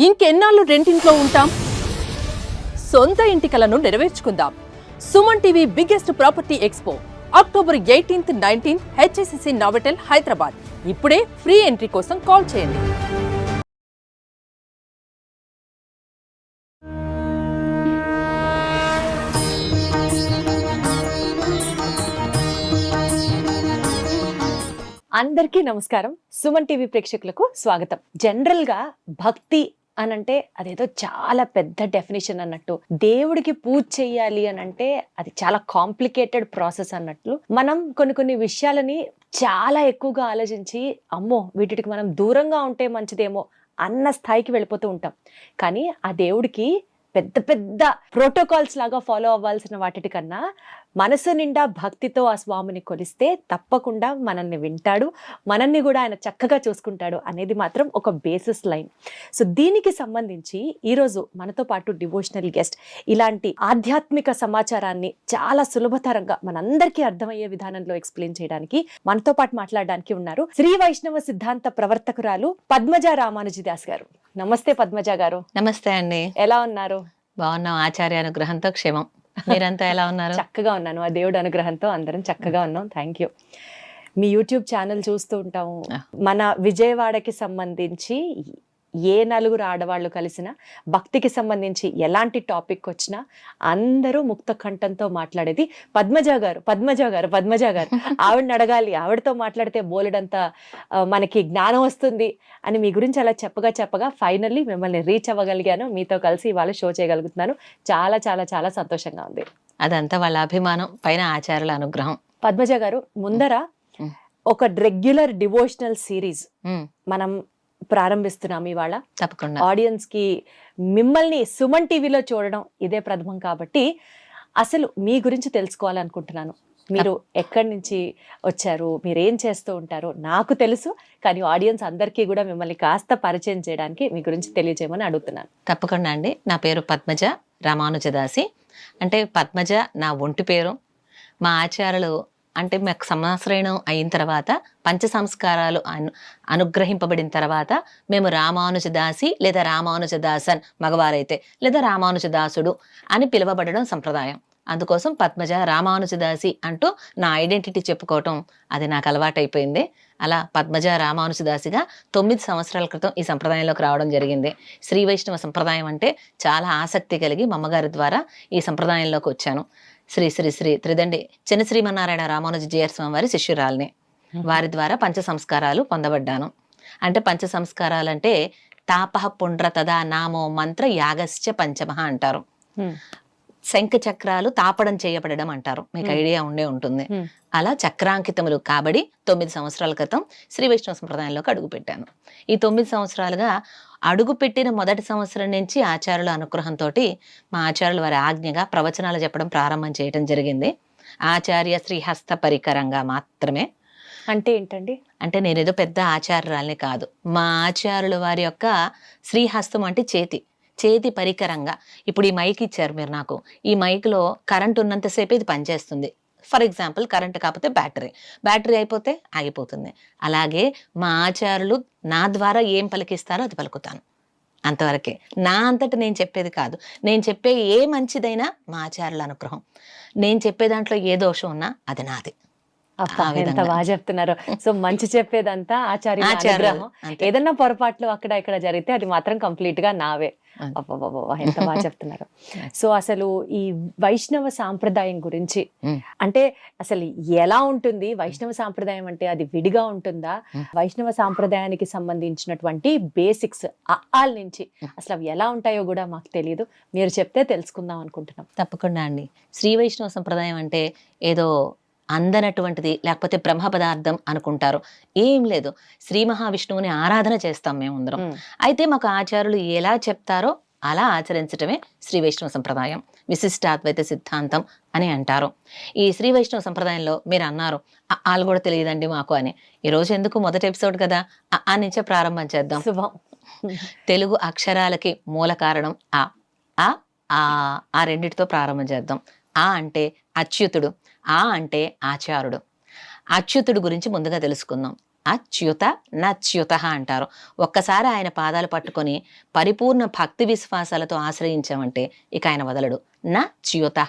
ఇంకెన్నాళ్ళు రెంటింట్లో ఉంటాం? సొంత ఇంటి కలను నెరవేర్చుకుందాం. Suman TV biggest property expo October 18th, 19th HSCC Novotel Hyderabad. ఇప్పుడే ఫ్రీ ఎంట్రీ కోసం కాల్ చేయండి. అందరికీ నమస్కారం. సుమన్ టీవీ ప్రేక్షకులకు స్వాగతం. జనరల్ గా భక్తి అనంటే అదేదో చాలా పెద్ద డెఫినేషన్ అన్నట్టు, దేవుడికి పూజ చెయ్యాలి అనంటే అది చాలా కాంప్లికేటెడ్ ప్రాసెస్ అన్నట్లు, మనం కొన్ని విషయాలని చాలా ఎక్కువగా ఆలోచించి అమ్మో వీటికి మనం దూరంగా ఉంటే మంచిదేమో అన్న స్థాయికి వెళ్ళిపోతూ ఉంటాం. కానీ ఆ దేవుడికి పెద్ద పెద్ద ప్రోటోకాల్స్ లాగా ఫాలో అవ్వాల్సిన వాటి కన్నా మనసు నిండా భక్తితో ఆ స్వామిని కొలిస్తే తప్పకుండా మనల్ని వింటాడు, మనల్ని కూడా ఆయన చక్కగా చూసుకుంటాడు అనేది మాత్రం ఒక బేసిస్ లైన్. సో దీనికి సంబంధించి ఈరోజు మనతో పాటు డివోషనల్ గెస్ట్ ఇలాంటి ఆధ్యాత్మిక సమాచారాన్ని చాలా సులభతరంగా మనందరికీ అర్థమయ్యే విధానంలో ఎక్స్ప్లెయిన్ చేయడానికి మనతో పాటు మాట్లాడడానికి ఉన్నారు శ్రీ వైష్ణవ సిద్ధాంత ప్రవర్తకురాలు పద్మజ రామానుజదాస్ గారు. నమస్తే పద్మజ గారు. నమస్తే అండి. ఎలా ఉన్నారు? బాగున్నాం, ఆచార్య అనుగ్రహంతో క్షేమం. మీరంతా ఎలా ఉన్నారు? చక్కగా ఉన్నాను, ఆ దేవుడి అనుగ్రహంతో అందరం చక్కగా ఉన్నాం. Thank you. Me YouTube channel చూస్తూ ఉంటాము. మన విజయవాడకి సంబంధించి ఏ నలుగురు ఆడవాళ్ళు కలిసినా భక్తికి సంబంధించి ఎలాంటి టాపిక్ వచ్చినా అందరూ ముక్త కంఠంతో మాట్లాడేది పద్మజ గారు. ఆవిడని అడగాలి, ఆవిడతో మాట్లాడితే బోలెడంత మనకి జ్ఞానం వస్తుంది అని మీ గురించి అలా చెప్పగా ఫైనల్లీ మిమ్మల్ని రీచ్ అవ్వగలిగాను. మీతో కలిసి ఇవాళ షో చేయగలుగుతున్నాను. చాలా చాలా చాలా సంతోషంగా ఉంది. అదంతా వాళ్ళ అభిమానం, పైన ఆచార్యుల అనుగ్రహం. పద్మజ గారు, ముందర ఒక రెగ్యులర్ డివోషనల్ సిరీస్ మనం ప్రారంభిస్తున్నాం ఇవాళ. తప్పకుండా ఆడియన్స్ కి మిమ్మల్ని సుమన్ టీవీలో చూడడం ఇదే ప్రథమం కాబట్టి అసలు మీ గురించి తెలుసుకోవాలనుకుంటున్నాను. మీరు ఎక్కడి నుంచి వచ్చారు, మీరు ఏం చేస్తూ ఉంటారో నాకు తెలుసు, కానీ ఆడియన్స్ అందరికీ కూడా మిమ్మల్ని కాస్త పరిచయం చేయడానికి మీ గురించి తెలియజేయమని అడుగుతున్నాను. తప్పకుండా అండి. నా పేరు పద్మజ రామానుజదాసి. అంటే పద్మజ నా ఒంటి పేరు. మా ఆచార్యులు అంటే మాకు సంవత్సరం అయిన తర్వాత పంచ సంస్కారాలు అనుగ్రహింపబడిన తర్వాత మేము రామానుజదాసి లేదా రామానుజదాసన్ మగవారైతే లేదా రామానుజదాసుడు అని పిలువబడడం సంప్రదాయం. అందుకోసం పద్మజ రామానుజదాసి అంటూ నా ఐడెంటిటీ చెప్పుకోవటం అది నాకు అలవాటైపోయింది. అలా పద్మజ రామానుజదాసిగా 9 సంవత్సరాల క్రితం ఈ సంప్రదాయంలోకి రావడం జరిగింది. శ్రీ వైష్ణవ సంప్రదాయం అంటే చాలా ఆసక్తి కలిగి మా అమ్మగారి ద్వారా ఈ సంప్రదాయంలోకి వచ్చాను. శ్రీ శ్రీ శ్రీ త్రిదండి చిన్న శ్రీమన్నారాయణ రామానుజ జీయర్ స్వామి వారి శిష్యురాల్ని. వారి ద్వారా పంచ సంస్కారాలు పొందబడ్డాను. అంటే పంచ సంస్కారాలు అంటే తాపహ పుండ్ర తదా నామో మంత్ర యాగశ్చ పంచమహ అంటారు. శంఖ చక్రాలు తాపడం చేయబడడం అంటారు. మీకు ఐడియా ఉండే ఉంటుంది. అలా చక్రాంకితములు కాబడి 9 సంవత్సరాల క్రితం శ్రీ వైష్ణవ సంప్రదాయంలోకి అడుగుపెట్టాను. ఈ 9 సంవత్సరాలుగా అడుగుపెట్టిన మొదటి సంవత్సరం నుంచి ఆచార్యుల అనుగ్రహంతో మా ఆచార్యులు వారి ఆజ్ఞగా ప్రవచనాలు చెప్పడం ప్రారంభం చేయడం జరిగింది. ఆచార్య శ్రీహస్త పరికరంగా మాత్రమే. అంటే ఏంటండి? అంటే నేనేదో పెద్ద ఆచార్యురాల్ని కాదు. మా ఆచార్యుల వారి యొక్క శ్రీహస్తం అంటే చేతి పరికరంగా. ఇప్పుడు ఈ మైక్ ఇచ్చారు మీరు నాకు. ఈ మైక్లో కరెంట్ ఉన్నంతసేపు ఇది పనిచేస్తుంది. ఫర్ ఎగ్జాంపుల్ కరెంట్ కాకపోతే బ్యాటరీ అయిపోతే ఆగిపోతుంది. అలాగే మా ఆచార్యులు నా ద్వారా ఏం పలికిస్తారో అది పలుకుతాను. అంతవరకే. నా అంతటా నేను చెప్పేది కాదు. నేను చెప్పే ఏ మంచిదైనా మా ఆచార్యుల అనుగ్రహం. నేను చెప్పే దాంట్లో ఏ దోషం ఉన్నా అది నాది. ఎంత బాగా చెప్తున్నారు. సో మంచి చెప్పేదంతా ఆచార్య అనుగ్రహం. ఏదన్నా పొరపాట్లు అక్కడ ఇక్కడ జరిగితే అది మాత్రం కంప్లీట్ గా నావే. ఎంత బాగా చెప్తున్నారు. సో అసలు ఈ వైష్ణవ సాంప్రదాయం గురించి అంటే అసలు ఎలా ఉంటుంది? వైష్ణవ సాంప్రదాయం అంటే అది విడిగా ఉంటుందా? వైష్ణవ సాంప్రదాయానికి సంబంధించినటువంటి బేసిక్స్ ఆల్ నుంచి అసలు అవి ఎలా ఉంటాయో కూడా మాకు తెలియదు. మీరు చెప్తే తెలుసుకుందాం అనుకుంటున్నాం. తప్పకుండా అండి. శ్రీ వైష్ణవ సంప్రదాయం అంటే ఏదో అందనటువంటిది, లేకపోతే బ్రహ్మ పదార్థం అనుకుంటారు. ఏం లేదు. శ్రీ మహావిష్ణువుని ఆరాధన చేస్తాం మేమందరం. అయితే మాకు ఆచార్యులు ఎలా చెప్తారో అలా ఆచరించటమే శ్రీ వైష్ణవ సంప్రదాయం. విశిష్టాద్వైత సిద్ధాంతం అని అంటారు. ఈ శ్రీ వైష్ణవ సంప్రదాయంలో మీరు అన్నారు వాళ్ళు కూడా తెలియదండి మాకు అని. ఈరోజు ఎందుకు మొదటి ఎపిసోడ్ కదా, ఆ నుంచే ప్రారంభం చేద్దాం. శుభం. తెలుగు అక్షరాలకి మూల కారణం ఆ రెండిటితో ప్రారంభం చేద్దాం. ఆ అంటే అచ్యుతుడు, ఆ అంటే ఆచారుడు. అచ్యుతుడు గురించి ముందుగా తెలుసుకుందాం. అచ్యుత నచ్యుత అంటారు. ఒక్కసారి ఆయన పాదాలు పట్టుకొని పరిపూర్ణ భక్తి విశ్వాసాలతో ఆశ్రయించామంటే ఇక ఆయన వదలడు. నచ్యుత,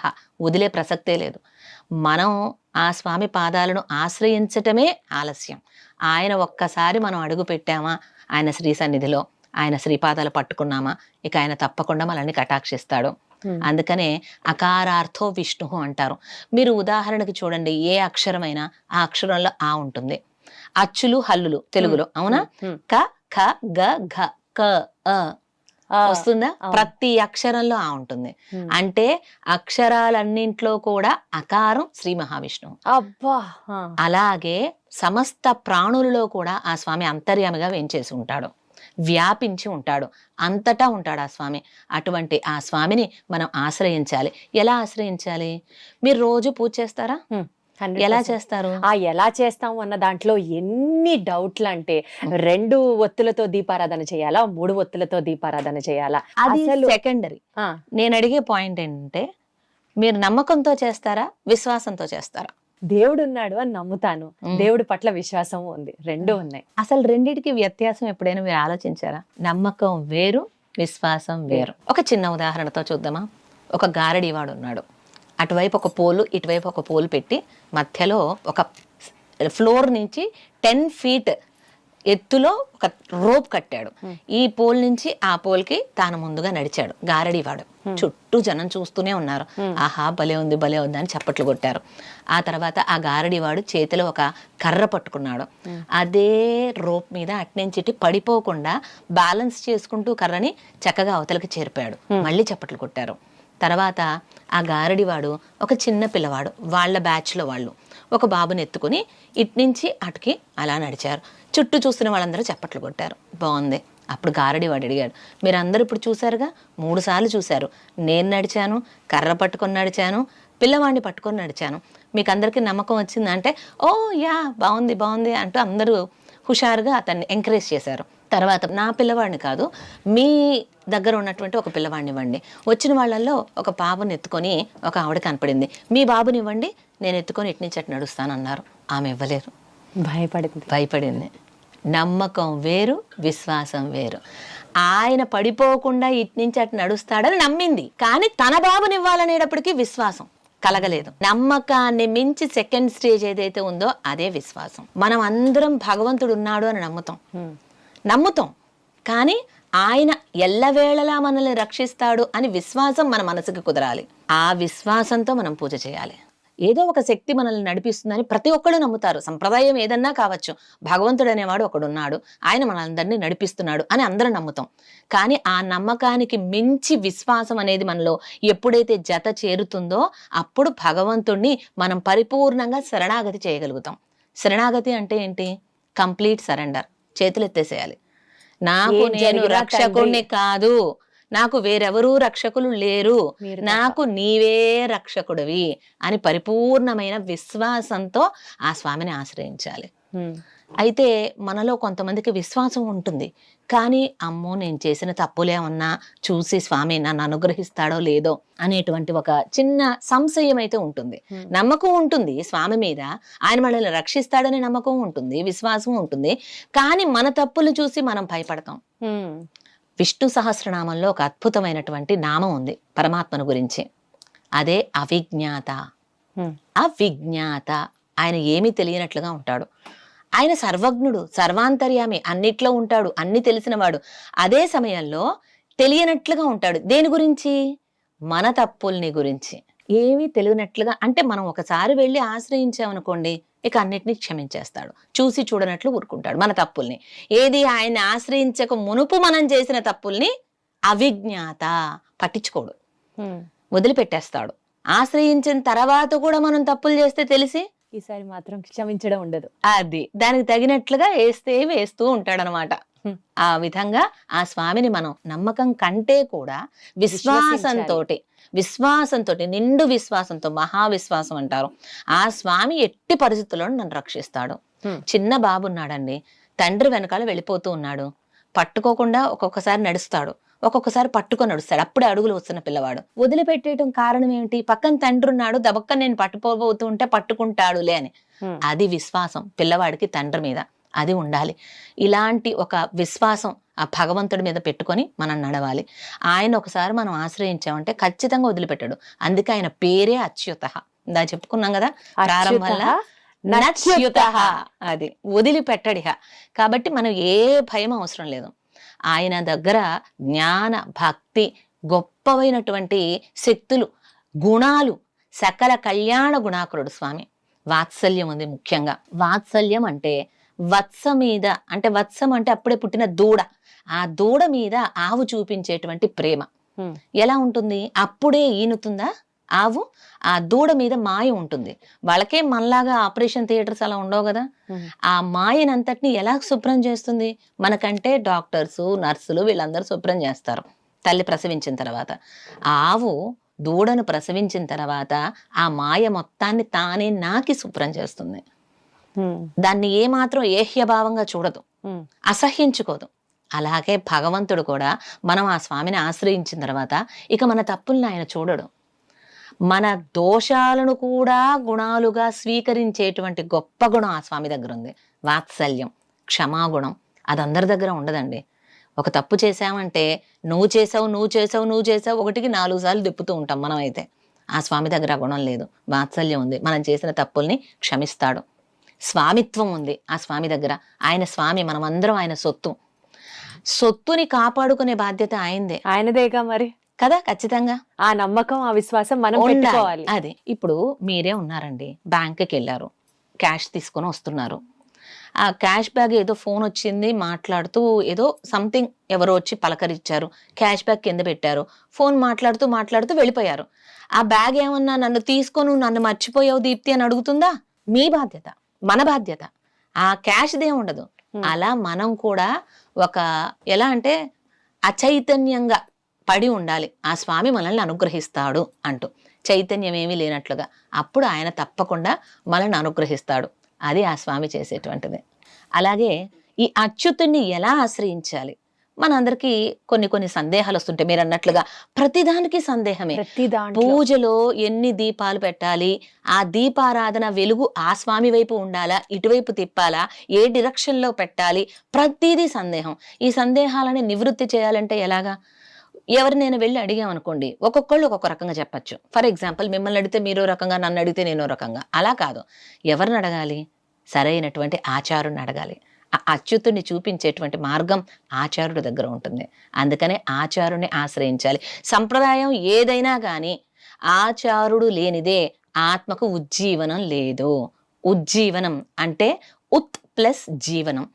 వదిలే ప్రసక్తే లేదు. మనం ఆ స్వామి పాదాలను ఆశ్రయించటమే ఆలస్యం. ఆయన ఒక్కసారి మనం అడుగు పెట్టామా ఆయన శ్రీ సన్నిధిలో, ఆయన శ్రీపాదాలు పట్టుకున్నామా, ఇక ఆయన తప్పకుండా మనల్ని కటాక్షిస్తాడు. అందుకనే అకారార్థో విష్ణు అంటారు. మీరు ఉదాహరణకి చూడండి, ఏ అక్షరమైనా ఆ అక్షరంలో ఆ ఉంటుంది. అచ్చులు హల్లులు తెలుగులో, అవునా? క ఖ గ ఘ క అ వస్తుందా? ప్రతి అక్షరంలో ఆ ఉంటుంది. అంటే అక్షరాలన్నింట్లో కూడా అకారం శ్రీ మహావిష్ణువు. అబ్బా! అలాగే సమస్త ప్రాణులలో కూడా ఆ స్వామి అంతర్యామిగా వేంచేసి ఉంటాడు, వ్యాపించి ఉంటాడు, అంతటా ఉంటాడు ఆ స్వామి. అటువంటి ఆ స్వామిని మనం ఆశ్రయించాలి. ఎలా ఆశ్రయించాలి? మీరు రోజు పూజ చేస్తారా? ఎలా చేస్తారు? ఎలా చేస్తాము అన్న దాంట్లో ఎన్ని డౌట్లు అంటే 2 ఒత్తులతో దీపారాధన చేయాలా, 3 ఒత్తులతో దీపారాధన చేయాలా? అది అసలు సెకండరీ. నేను అడిగే పాయింట్ ఏంటంటే, మీరు నమ్మకంతో చేస్తారా, విశ్వాసంతో చేస్తారా? దేవుడు ఉన్నాడు అని నమ్ముతాను, దేవుడి పట్ల విశ్వాసం ఉంది, 2 ఉన్నాయి. అసలు రెండిటికి వ్యత్యాసం ఎప్పుడైనా మీరు ఆలోచించారా? నమ్మకం వేరు, విశ్వాసం వేరు. ఒక చిన్న ఉదాహరణతో చూద్దామా? ఒక గారడీవాడు ఉన్నాడు. అటువైపు ఒక పోలు, ఇటువైపు ఒక పోలు పెట్టి మధ్యలో ఒక ఫ్లోర్ నుంచి 10 feet ఎత్తులో ఒక రోప్ కట్టాడు. ఈ పోల్ నుంచి ఆ పోల్కి తాను ముందుగా నడిచాడు గారడీవాడు. చుట్టూ జనం చూస్తూనే ఉన్నారు. ఆహా, భలే ఉంది భలే ఉంది అని చప్పట్లు కొట్టారు. ఆ తర్వాత ఆ గారడీవాడు చేతిలో ఒక కర్ర పట్టుకున్నాడు. అదే రోప్ మీద అట్నుంచి పడిపోకుండా బ్యాలెన్స్ చేసుకుంటూ కర్రని చక్కగా అవతలకి చేరిపాడు. మళ్ళీ చప్పట్లు కొట్టారు. తర్వాత ఆ గారడివాడు ఒక చిన్న పిల్లవాడు, వాళ్ళ బ్యాచ్లో వాళ్ళు ఒక బాబుని ఎత్తుకుని ఇట్నుంచి అటుకి అలా నడిచారు. చుట్టూ చూస్తున్న వాళ్ళందరూ చప్పట్లు కొట్టారు. బాగుంది. అప్పుడు గారడివాడు అడిగాడు, మీరందరూ ఇప్పుడు చూశారుగా, 3 సార్లు చూశారు. నేను నడిచాను, కర్ర పట్టుకొని నడిచాను, పిల్లవాడిని పట్టుకొని నడిచాను. మీకు అందరికీ నమ్మకం వచ్చిందా అంటే, ఓ యా బాగుంది బాగుంది అంటూ అందరూ హుషారుగా అతన్ని ఎంకరేజ్ చేశారు. తర్వాత నా పిల్లవాడిని కాదు, మీ దగ్గర ఉన్నటువంటి ఒక పిల్లవాడిని ఇవ్వండి. వచ్చిన వాళ్ళల్లో ఒక బాబుని ఎత్తుకొని ఒక ఆవిడ కనపడింది, మీ బాబుని ఇవ్వండి, నేను ఎత్తుకొని ఇటు నుంచి అటు నడుస్తానన్నారు. ఆమె ఇవ్వలేరు, భయపడింది. నమ్మకం వేరు, విశ్వాసం వేరు. ఆయన పడిపోకుండా ఇటు నుంచి అటు నడుస్తాడని నమ్మింది, కానీ తన బాబుని ఇవ్వాలనేటప్పటికీ విశ్వాసం కలగలేదు. నమ్మకాన్ని మించి సెకండ్ స్టేజ్ ఏదైతే ఉందో అదే విశ్వాసం. మనం అందరం భగవంతుడు ఉన్నాడు అని నమ్ముతాం, కానీ ఆయన ఎల్లవేళలా మనల్ని రక్షిస్తాడు అని విశ్వాసం మన మనసుకు కుదరాలి. ఆ విశ్వాసంతో మనం పూజ చేయాలి. ఏదో ఒక శక్తి మనల్ని నడిపిస్తుందని ప్రతి ఒక్కళ్ళు నమ్ముతారు. సంప్రదాయం ఏదన్నా కావచ్చు, భగవంతుడు అనేవాడు ఒకడున్నాడు, ఆయన మనందరినీ నడిపిస్తున్నాడు అని అందరం నమ్ముతాం. కానీ ఆ నమ్మకానికి మించి విశ్వాసం అనేది మనలో ఎప్పుడైతే జత చేరుతుందో అప్పుడు భగవంతుణ్ణి మనం పరిపూర్ణంగా శరణాగతి చేయగలుగుతాం. శరణాగతి అంటే ఏంటి? Complete surrender. చేతులు ఎత్తేసేయాలి. నాకు నేను రక్షకుణ్ణి కాదు, నాకు వేరెవరూ రక్షకులు లేరు, నాకు నీవే రక్షకుడివి అని పరిపూర్ణమైన విశ్వాసంతో ఆ స్వామిని ఆశ్రయించాలి. అయితే మనలో కొంతమందికి విశ్వాసం ఉంటుంది, కానీ అమ్మో నేను చేసిన తప్పులే ఉన్నా చూసి స్వామి నన్ను అనుగ్రహిస్తాడో లేదో అనేటువంటి ఒక చిన్న సంశయం అయితే ఉంటుంది. నమ్మకం ఉంటుంది స్వామి మీద, ఆయన మనల్ని రక్షిస్తాడనే నమ్మకం ఉంటుంది, విశ్వాసం ఉంటుంది, కానీ మన తప్పులు చూసి మనం భయపడతాం. విష్ణు సహస్రనామంలో ఒక అద్భుతమైనటువంటి నామం ఉంది పరమాత్మను గురించి, అదే అవిజ్ఞాత. అవిజ్ఞాత, ఆయన ఏమీ తెలియనట్లుగా ఉంటాడు. ఆయన సర్వజ్ఞుడు, సర్వాంతర్యామి, అన్నిట్లో ఉంటాడు, అన్ని తెలిసినవాడు. అదే సమయంలో తెలియనట్లుగా ఉంటాడు. దేని గురించి? మన తప్పుల్ని గురించి. ఏమీ తెలియనట్లుగా అంటే మనం ఒకసారి వెళ్ళి ఆశ్రయించామనుకోండి, ఇక అన్నిటినీ క్షమించేస్తాడు. చూసి చూడనట్లు ఊరుకుంటాడు మన తప్పుల్ని. ఏది ఆయన్ని ఆశ్రయించక మునుపు మనం చేసిన తప్పుల్ని అవిజ్ఞాత, పట్టించుకోడు, వదిలిపెట్టేస్తాడు. ఆశ్రయించిన తర్వాత కూడా మనం తప్పులు చేస్తే తెలిసి ఈసారి మాత్రం క్షమించడం ఉండదు. అది దానికి తగినట్లుగా వేస్తూ ఉంటాడనమాట. ఆ విధంగా ఆ స్వామిని మనం నమ్మకం కంటే కూడా విశ్వాసంతో నిండు విశ్వాసంతో, మహావిశ్వాసం అంటారు, ఆ స్వామి ఎట్టి పరిస్థితుల్లో నన్ను రక్షిస్తాడు. చిన్న బాబు ఉన్నాడండి, తండ్రి వెనకాల వెళ్ళిపోతూ ఉన్నాడు, పట్టుకోకుండా ఒక్కొక్కసారి నడుస్తాడు, ఒక్కొక్కసారి పట్టుకొని నడుస్తాడు. అప్పుడే అడుగులు వస్తున్న పిల్లవాడు వదిలిపెట్టేయటం కారణం ఏమిటి? పక్కన తండ్రి ఉన్నాడు, దబక్క నేను పట్టుకోబోతూ ఉంటే పట్టుకుంటాడులే అని. అది విశ్వాసం పిల్లవాడికి తండ్రి మీద. అది ఉండాలి. ఇలాంటి ఒక విశ్వాసం ఆ భగవంతుడి మీద పెట్టుకొని మనం నడవాలి. ఆయన ఒకసారి మనం ఆశ్రయించామంటే ఖచ్చితంగా వదిలిపెట్టాడు. అందుకే ఆయన పేరే అచ్యుతః. ఇందా చెప్పుకున్నాం కదా, ప్రారంభంలో నచ్యుతః, అది వదిలిపెట్టడిహ. కాబట్టి మనం ఏ భయం అవసరం లేదు. ఆయన దగ్గర జ్ఞాన భక్తి గొప్పవైనటువంటి శక్తులు, గుణాలు, సకల కళ్యాణ గుణాకరుడు స్వామి. వాత్సల్యం ఉంది. ముఖ్యంగా వాత్సల్యం అంటే వత్స మీద, అంటే వత్సం అంటే అప్పుడే పుట్టిన దూడ, ఆ దూడ మీద ఆవు చూపించేటువంటి ప్రేమ ఎలా ఉంటుంది? అప్పుడే ఈనుతుందా ఆవు, ఆ దూడ మీద మాయ ఉంటుంది. వాళ్ళకే మనలాగా ఆపరేషన్ థియేటర్స్ అలా ఉండవు కదా. ఆ మాయనంతటిని ఎలా శుభ్రం చేస్తుంది? మనకంటే డాక్టర్స్, నర్సులు వీళ్ళందరూ శుభ్రం చేస్తారు తల్లి ప్రసవించిన తర్వాత. ఆ ఆవు దూడను ప్రసవించిన తర్వాత ఆ మాయ మొత్తాన్ని తానే నాకి శుభ్రం చేస్తుంది. దాన్ని ఏమాత్రం ఏహ్యభావంగా చూడదు, అసహ్యించుకోదు. అలాగే భగవంతుడు కూడా మనం ఆ స్వామిని ఆశ్రయించిన తర్వాత ఇక మన తప్పుల్ని ఆయన చూడడు. మన దోషాలను కూడా గుణాలుగా స్వీకరించేటువంటి గొప్ప గుణం ఆ స్వామి దగ్గర ఉంది. వాత్సల్యం, క్షమాగుణం. అది అందరి దగ్గర ఉండదండి. ఒక తప్పు చేశామంటే నువ్వు చేసావు ఒకటికి 4 సార్లు తిప్పుతూ ఉంటాం మనం. అయితే ఆ స్వామి దగ్గర ఆ గుణం లేదు. వాత్సల్యం ఉంది, మనం చేసిన తప్పుల్ని క్షమిస్తాడు. స్వామిత్వం ఉంది ఆ స్వామి దగ్గర. ఆయన స్వామి, మనమందరం ఆయన సొత్తు. సొత్తుని కాపాడుకునే బాధ్యత ఆయనదేగా మరి కదా. ఖచ్చితంగా ఆ నమ్మకం, ఆ విశ్వాసం మనం పెట్టుకోవాలి. అది ఇప్పుడు మీరే ఉన్నారండి, బ్యాంకుకి వెళ్ళారు, క్యాష్ తీసుకొని వస్తున్నారు. ఆ క్యాష్ బ్యాగ్ ఏదో ఫోన్ వచ్చింది, మాట్లాడుతూ ఏదో సంథింగ్ ఎవరో వచ్చి పలకరించారు, క్యాష్ బ్యాగ్ కింద పెట్టారు, ఫోన్ మాట్లాడుతూ వెళ్ళిపోయారు. ఆ బ్యాగ్ ఏమన్నా నన్ను తీసుకొని నన్ను మర్చిపోయావు దీప్తి అని అడుగుతుందా? మీ బాధ్యత, మన బాధ్యత. ఆ క్యాష్దే ఉండదు. అలా మనం కూడా ఒక ఎలా అంటే అచైతన్యంగా పడి ఉండాలి. ఆ స్వామి మనల్ని అనుగ్రహిస్తాడు అంటూ, చైతన్యం ఏమీ లేనట్లుగా. అప్పుడు ఆయన తప్పకుండా మనల్ని అనుగ్రహిస్తాడు. అది ఆ స్వామి చేసేటువంటిది. అలాగే ఈ అచ్యుతుణ్ణి ఎలా ఆశ్రయించాలి? మనందరికీ కొన్ని సందేహాలు వస్తుంటాయి. మీరు అన్నట్లుగా ప్రతిదానికి సందేహమే. పూజలో ఎన్ని దీపాలు పెట్టాలి, ఆ దీపారాధన వెలుగు ఆ స్వామి వైపు ఉండాలా, ఇటువైపు తిప్పాలా, ఏ డిరెక్షన్ లో పెట్టాలి, ప్రతిదీ సందేహం. ఈ సందేహాలని నివృత్తి చేయాలంటే ఎలాగా? ఎవరినైనా వెళ్ళి అడిగామనుకోండి, ఒక్కొక్కళ్ళు ఒక్కొక్క రకంగా చెప్పచ్చు. ఫర్ ఎగ్జాంపుల్, మిమ్మల్ని అడిగితే మీరో రకంగా, నన్ను అడిగితే నేనో రకంగా. అలా కాదు. ఎవరిని అడగాలి? సరైనటువంటి ఆచారుని అడగాలి. ఆ అచ్యుతుడిని చూపించేటువంటి మార్గం ఆచారుడి దగ్గర ఉంటుంది. అందుకనే ఆచారుని ఆశ్రయించాలి. సంప్రదాయం ఏదైనా కానీ ఆచారుడు లేనిదే ఆత్మకు ఉజ్జీవనం లేదు. ఉజ్జీవనం అంటే ఉత్ ప్లస్ జీవనం.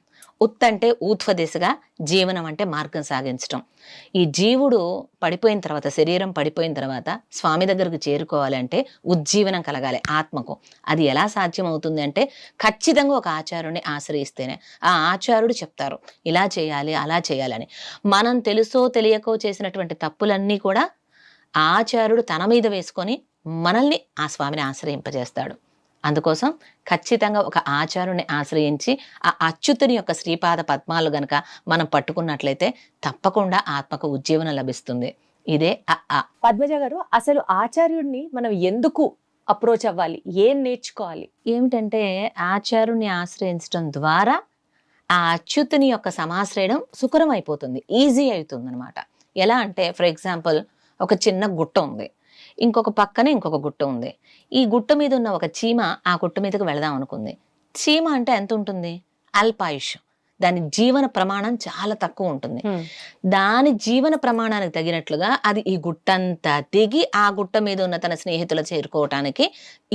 ఉత్ అంటే ఊర్ధ్వ దిశగా, జీవనం అంటే మార్గం సాగించడం. ఈ జీవుడు పడిపోయిన తర్వాత, శరీరం పడిపోయిన తర్వాత స్వామి దగ్గరకు చేరుకోవాలంటే ఉజ్జీవనం కలగాలి ఆత్మకు. అది ఎలా సాధ్యం అవుతుంది అంటే ఖచ్చితంగా ఒక ఆచారుని ఆశ్రయిస్తేనే. ఆ ఆచారుడు చెప్తారు ఇలా చేయాలి, అలా చేయాలని. మనం తెలుసో తెలియకో చేసినటువంటి తప్పులన్నీ కూడా ఆచారుడు తన మీద వేసుకొని మనల్ని ఆ స్వామిని ఆశ్రయింపజేస్తాడు. అందుకోసం ఖచ్చితంగా ఒక ఆచారుని ఆశ్రయించి ఆ అచ్యుతుని యొక్క శ్రీపాద పద్మాలు గనక మనం పట్టుకున్నట్లయితే తప్పకుండా ఆత్మకు ఉజ్జీవనం లభిస్తుంది. ఇదే పద్మజ గారు, అసలు ఆచార్యుడిని మనం ఎందుకు అప్రోచ్ అవ్వాలి? ఏం నేర్చుకోవాలి? ఏమిటంటే ఆచారుని ఆశ్రయించడం ద్వారా ఆ అచ్యుతుని యొక్క సమాశ్రయడం సుకరం అయిపోతుంది, ఈజీ అవుతుంది అనమాట. ఎలా అంటే, ఫర్ ఎగ్జాంపుల్, ఒక చిన్న గుట్ట ఉంది, ఇంకొక పక్కనే ఇంకొక గుట్ట ఉంది. ఈ గుట్ట మీద ఉన్న ఒక చీమ ఆ గుట్ట మీదకి వెళదాం అనుకుంది. చీమ అంటే ఎంత ఉంటుంది? అల్పాయుష్. దాని జీవన ప్రమాణం చాలా తక్కువ ఉంటుంది. దాని జీవన ప్రమాణానికి తగినట్లుగా అది ఈ గుట్టంతా దిగి ఆ గుట్ట మీద ఉన్న తన స్నేహితులు చేరుకోవటానికి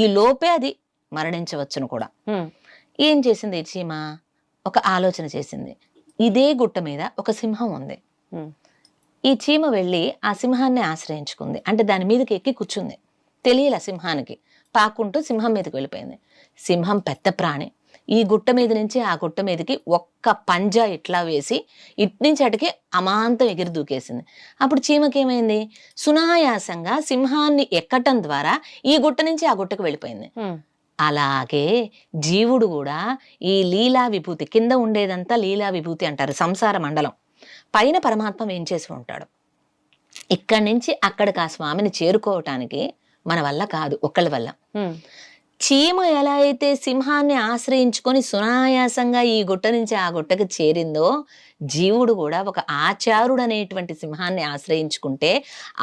ఈ లోపే అది మరణించవచ్చును కూడా. ఏం చేసింది ఈ చీమ? ఒక ఆలోచన చేసింది. ఇదే గుట్ట మీద ఒక సింహం ఉంది. ఈ చీమ వెళ్ళి ఆ సింహాన్ని ఆశ్రయించుకుంది. అంటే దాని మీదకి ఎక్కి కూర్చుంది. తెలియలే సింహానికి. పాక్కుంటూ సింహం మీదకి వెళ్ళిపోయింది. సింహం పెద్ద ప్రాణి. ఈ గుట్ట మీద నుంచి ఆ గుట్ట మీదకి ఒక్క పంజా ఇట్లా వేసి ఇట్నుంచి అటుకి అమాంతం ఎగిరి దూకేసింది. అప్పుడు చీమకేమైంది? సునాయాసంగా సింహాన్ని ఎక్కటం ద్వారా ఈ గుట్ట నుంచి ఆ గుట్టకు వెళ్ళిపోయింది. అలాగే జీవుడు కూడా ఈ లీలా విభూతి, కింద ఉండేదంతా లీలా విభూతి అంటారు, సంసార మండలం. పైన పరమాత్మ ఏం చేసి ఉంటాడు. ఇక్కడి నుంచి అక్కడికి ఆ స్వామిని చేరుకోవటానికి మన వల్ల కాదు, ఒకళ్ళ వల్ల. చీమ ఎలా అయితే సింహాన్ని ఆశ్రయించుకొని సునాయాసంగా ఈ గుట్ట నుంచి ఆ గుట్టకి చేరిందో, జీవుడు కూడా ఒక ఆచారుడు అనేటువంటి సింహాన్ని ఆశ్రయించుకుంటే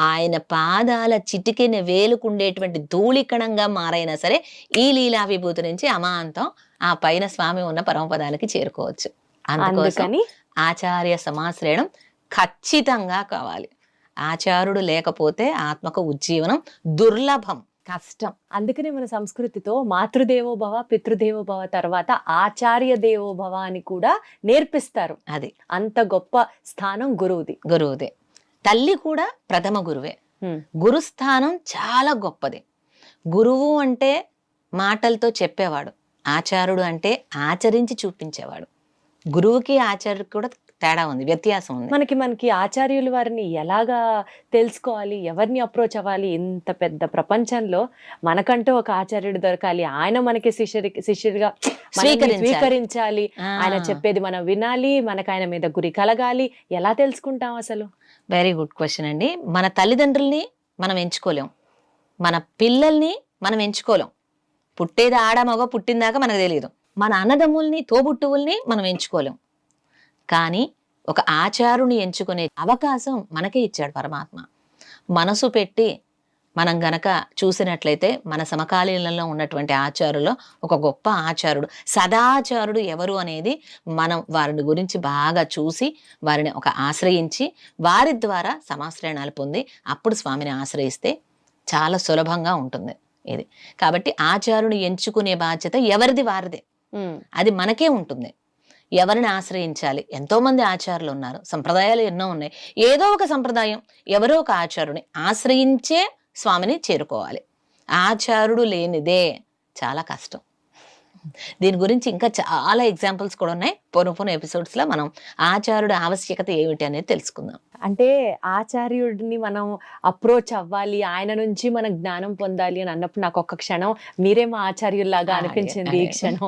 ఆయన పాదాల చిటికెన వేలుకుండేటువంటి ధూళికణంగా మారైనా సరే ఈ లీలా విభూతి నుంచి అమాంతం ఆ పైన స్వామి ఉన్న పరమపదానికి చేరుకోవచ్చు. అందుకని ఆచార్య సమాశ్రయణం ఖచ్చితంగా కావాలి. ఆచారుడు లేకపోతే ఆత్మకు ఉజ్జీవనం దుర్లభం, కష్టం. అందుకనే మన సంస్కృతితో మాతృదేవోభవ పితృదేవోభవ తర్వాత ఆచార్య దేవోభవ అని కూడా నేర్పిస్తారు. అది అంత గొప్ప స్థానం గురువుదే. తల్లి కూడా ప్రథమ గురువే. గురుస్థానం చాలా గొప్పది. గురువు అంటే మాటలతో చెప్పేవాడు, ఆచారుడు అంటే ఆచరించి చూపించేవాడు. గురువుకి ఆచార్యుడికి కూడా తేడా ఉంది, వ్యత్యాసం ఉంది. మనకి ఆచార్యులు వారిని ఎలాగా తెలుసుకోవాలి, ఎవరిని అప్రోచ్ అవ్వాలి? ఇంత పెద్ద ప్రపంచంలో మనకంటూ ఒక ఆచార్యుడు దొరకాలి, ఆయన మనకి శిష్యుడిగా స్వీకరించాలి, ఆయన చెప్పేది మనం వినాలి, మనకు ఆయన మీద గురి కలగాలి. ఎలా తెలుసుకుంటాం అసలు? వెరీ గుడ్ క్వశ్చన్ అండి. మన తల్లిదండ్రుల్ని మనం ఎంచుకోలేం, మన పిల్లల్ని మనం ఎంచుకోలేం. పుట్టేది ఆడ మగ పుట్టిందాకా మనకు తెలియదు. మన అన్నదమ్ముల్ని తోబుట్టువుల్ని మనం ఎంచుకోలేం. కానీ ఒక ఆచారుని ఎంచుకునే అవకాశం మనకే ఇచ్చాడు పరమాత్మ. మనసు పెట్టి మనం గనక చూసినట్లయితే మన సమకాలీనంలో ఉన్నటువంటి ఆచారుల్లో ఒక గొప్ప ఆచారుడు, సదాచారుడు ఎవరు అనేది మనం వారిని గురించి బాగా చూసి వారిని ఒక ఆశ్రయించి వారి ద్వారా సమాశ్రయణాలు పొంది అప్పుడు స్వామిని ఆశ్రయిస్తే చాలా సులభంగా ఉంటుంది ఇది. కాబట్టి ఆచారుని ఎంచుకునే బాధ్యత ఎవరిది వారిదే, అది మనకే ఉంటుంది. ఎవరిని ఆశ్రయించాలి? ఎంతో మంది ఆచారులు ఉన్నారు, సంప్రదాయాలు ఎన్నో ఉన్నాయి. ఏదో ఒక సంప్రదాయం, ఎవరో ఒక ఆచారుని ఆశ్రయించే స్వామిని చేరుకోవాలి. ఆచారుడు లేనిదే చాలా కష్టం. దీని గురించి ఇంకా చాలా ఎగ్జాంపుల్స్ కూడా ఉన్నాయి. పూర్వ ఎపిసోడ్స్ లో మనం ఆచారుడు ఆవశ్యకత ఏమిటి అనేది తెలుసుకుందాం. అంటే ఆచార్యుడిని మనం అప్రోచ్ అవ్వాలి, ఆయన నుంచి మనం జ్ఞానం పొందాలి అని అన్నప్పుడు నాకు ఒక్క క్షణం మీరే మా ఆచార్యుల్లాగా అనిపించింది ఈ క్షణం.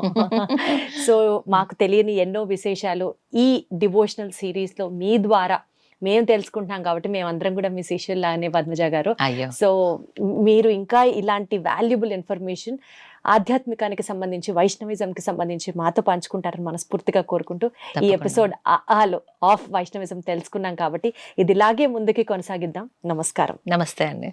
సో మాకు తెలియని ఎన్నో విశేషాలు ఈ డివోషనల్ సిరీస్ లో మీ ద్వారా మేము తెలుసుకుంటున్నాం కాబట్టి మేమందరం కూడా మీ శిష్యుల్లానే పద్మజ గారు. సో మీరు ఇంకా ఇలాంటి వాల్యుబుల్ ఇన్ఫర్మేషన్ ఆధ్యాత్మికానికి సంబంధించి, వైష్ణవిజంకి సంబంధించి మాతో పంచుకుంటారని మనస్ఫూర్తిగా కోరుకుంటూ ఈ ఎపిసోడ్ ఆఫ్ వైష్ణవిజం తెలుసుకున్నాం కాబట్టి ఇది ఇలాగే ముందుకి కొనసాగిద్దాం. నమస్కారం. నమస్తే అండి.